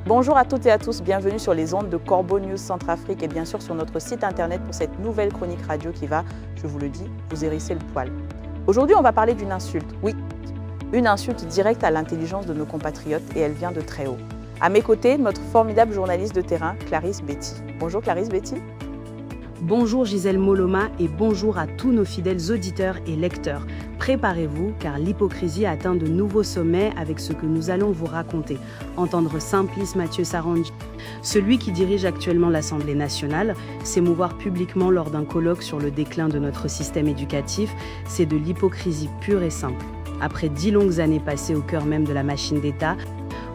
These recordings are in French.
Bonjour à toutes et à tous, bienvenue sur les ondes de Corbeau News Centrafrique et bien sûr sur notre site internet pour cette nouvelle chronique radio qui va, je vous le dis, vous hérisser le poil. Aujourd'hui, on va parler d'une insulte. Oui, une insulte directe à l'intelligence de nos compatriotes et elle vient de très haut. À mes côtés, notre formidable journaliste de terrain, Clarisse Betty. Bonjour Clarisse Betty. Bonjour Gisèle Moloma et bonjour à tous nos fidèles auditeurs et lecteurs. Préparez-vous car l'hypocrisie atteint de nouveaux sommets avec ce que nous allons vous raconter. Entendre Simplice Mathieu Sarandji, celui qui dirige actuellement l'Assemblée nationale, s'émouvoir publiquement lors d'un colloque sur le déclin de notre système éducatif, c'est de l'hypocrisie pure et simple. Après 10 longues années passées au cœur même de la machine d'État,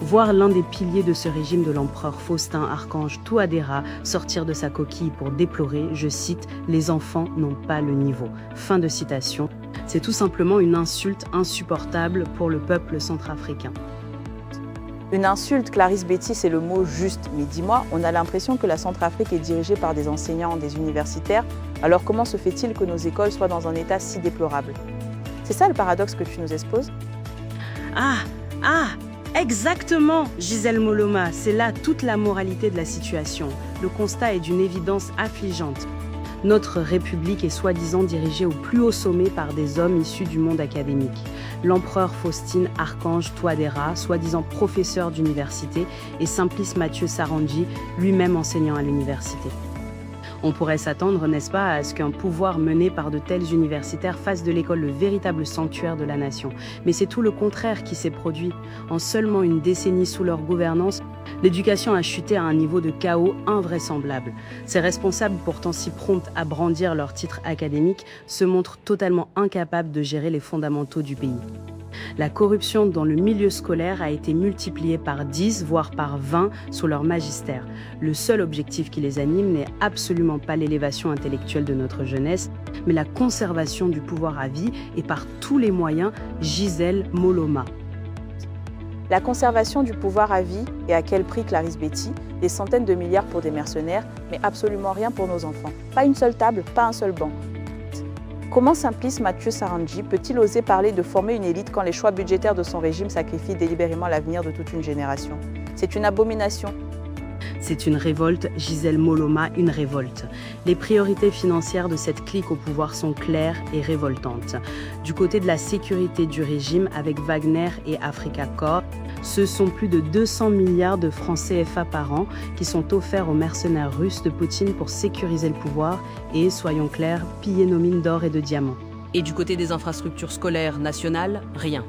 voir l'un des piliers de ce régime de l'empereur Faustin Archange Touadéra sortir de sa coquille pour déplorer, je cite, « Les enfants n'ont pas le niveau ». Fin de citation. C'est tout simplement une insulte insupportable pour le peuple centrafricain. Une insulte, Clarisse Betty, c'est le mot juste. Mais dis-moi, on a l'impression que la Centrafrique est dirigée par des enseignants, des universitaires. Alors comment se fait-il que nos écoles soient dans un état si déplorable? C'est ça le paradoxe que tu nous exposes? Exactement, Gisèle Moloma, c'est là toute la moralité de la situation. Le constat est d'une évidence affligeante. Notre République est soi-disant dirigée au plus haut sommet par des hommes issus du monde académique. L'empereur Faustin Archange Touadéra, soi-disant professeur d'université, et Simplice Mathieu Sarandji, lui-même enseignant à l'université. On pourrait s'attendre, n'est-ce pas, à ce qu'un pouvoir mené par de tels universitaires fasse de l'école le véritable sanctuaire de la nation. Mais c'est tout le contraire qui s'est produit. En seulement une décennie sous leur gouvernance, l'éducation a chuté à un niveau de chaos invraisemblable. Ces responsables, pourtant si prompts à brandir leur titre académique, se montrent totalement incapables de gérer les fondamentaux du pays. La corruption dans le milieu scolaire a été multipliée par 10, voire par 20 sous leur magistère. Le seul objectif qui les anime n'est absolument pas l'élévation intellectuelle de notre jeunesse, mais la conservation du pouvoir à vie et par tous les moyens, Gisèle Moloma. La conservation du pouvoir à vie et à quel prix, Clarisse Betty? Des centaines de milliards pour des mercenaires, mais absolument rien pour nos enfants. Pas une seule table, pas un seul banc. Comment Simplice Mathieu Sarandji peut-il oser parler de former une élite quand les choix budgétaires de son régime sacrifient délibérément l'avenir de toute une génération? C'est une abomination. C'est une révolte, Gisèle Moloma, une révolte. Les priorités financières de cette clique au pouvoir sont claires et révoltantes. Du côté de la sécurité du régime, avec Wagner et Africa Corps, ce sont plus de 200 milliards de francs CFA par an qui sont offerts aux mercenaires russes de Poutine pour sécuriser le pouvoir et, soyons clairs, piller nos mines d'or et de diamants. Et du côté des infrastructures scolaires nationales, rien.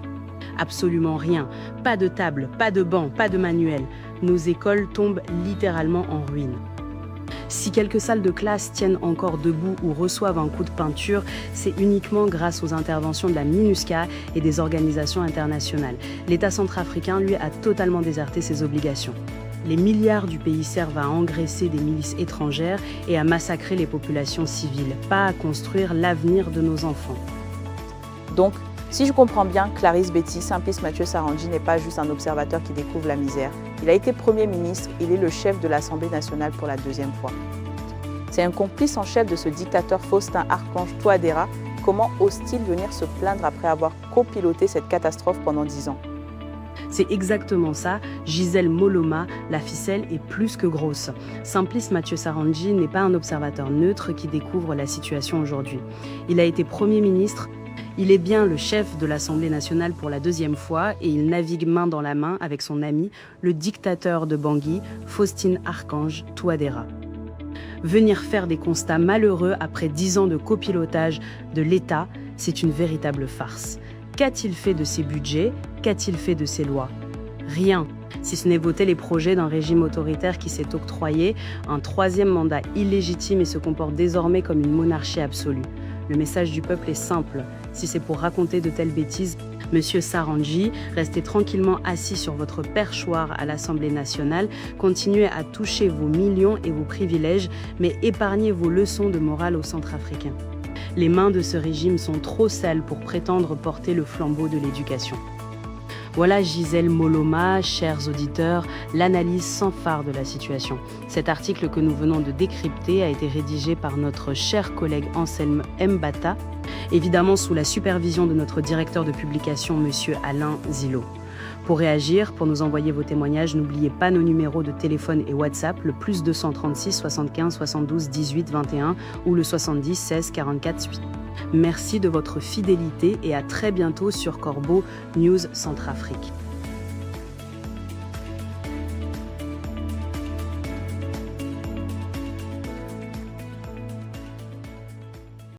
Absolument rien. Pas de table, pas de banc, pas de manuel. Nos écoles tombent littéralement en ruine. Si quelques salles de classe tiennent encore debout ou reçoivent un coup de peinture, c'est uniquement grâce aux interventions de la MINUSCA et des organisations internationales. L'État centrafricain, lui, a totalement déserté ses obligations. Les milliards du pays servent à engraisser des milices étrangères et à massacrer les populations civiles, pas à construire l'avenir de nos enfants. Donc, si je comprends bien, Clarisse Betty, Simplice Mathieu Sarandji n'est pas juste un observateur qui découvre la misère. Il a été Premier ministre, il est le chef de l'Assemblée nationale pour la deuxième fois. C'est un complice en chef de ce dictateur Faustin Archange Touadéra. Comment ose-t-il venir se plaindre après avoir copiloté cette catastrophe pendant 10 ans? C'est exactement ça, Gisèle Moloma, la ficelle est plus que grosse. Simplice Mathieu Sarandji n'est pas un observateur neutre qui découvre la situation aujourd'hui. Il a été Premier ministre. Il est bien le chef de l'Assemblée nationale pour la deuxième fois et il navigue main dans la main avec son ami, le dictateur de Bangui, Faustin Archange Touadéra. Venir faire des constats malheureux après 10 ans de copilotage de l'État, c'est une véritable farce. Qu'a-t-il fait de ses budgets? Qu'a-t-il fait de ses lois? Rien, si ce n'est voter les projets d'un régime autoritaire qui s'est octroyé un troisième mandat illégitime et se comporte désormais comme une monarchie absolue. Le message du peuple est simple. Si c'est pour raconter de telles bêtises, Monsieur Sarandji, restez tranquillement assis sur votre perchoir à l'Assemblée nationale, continuez à toucher vos millions et vos privilèges, mais épargnez vos leçons de morale aux Centrafricains. Les mains de ce régime sont trop sales pour prétendre porter le flambeau de l'éducation. Voilà Gisèle Moloma, chers auditeurs, l'analyse sans phare de la situation. Cet article que nous venons de décrypter a été rédigé par notre cher collègue Anselme Mbata, évidemment sous la supervision de notre directeur de publication, Monsieur Alain Zilo. Pour réagir, pour nous envoyer vos témoignages, n'oubliez pas nos numéros de téléphone et WhatsApp, le +236 75 72 18 21 ou le 70 16 44 8. Merci de votre fidélité et à très bientôt sur Corbeau News Centrafrique.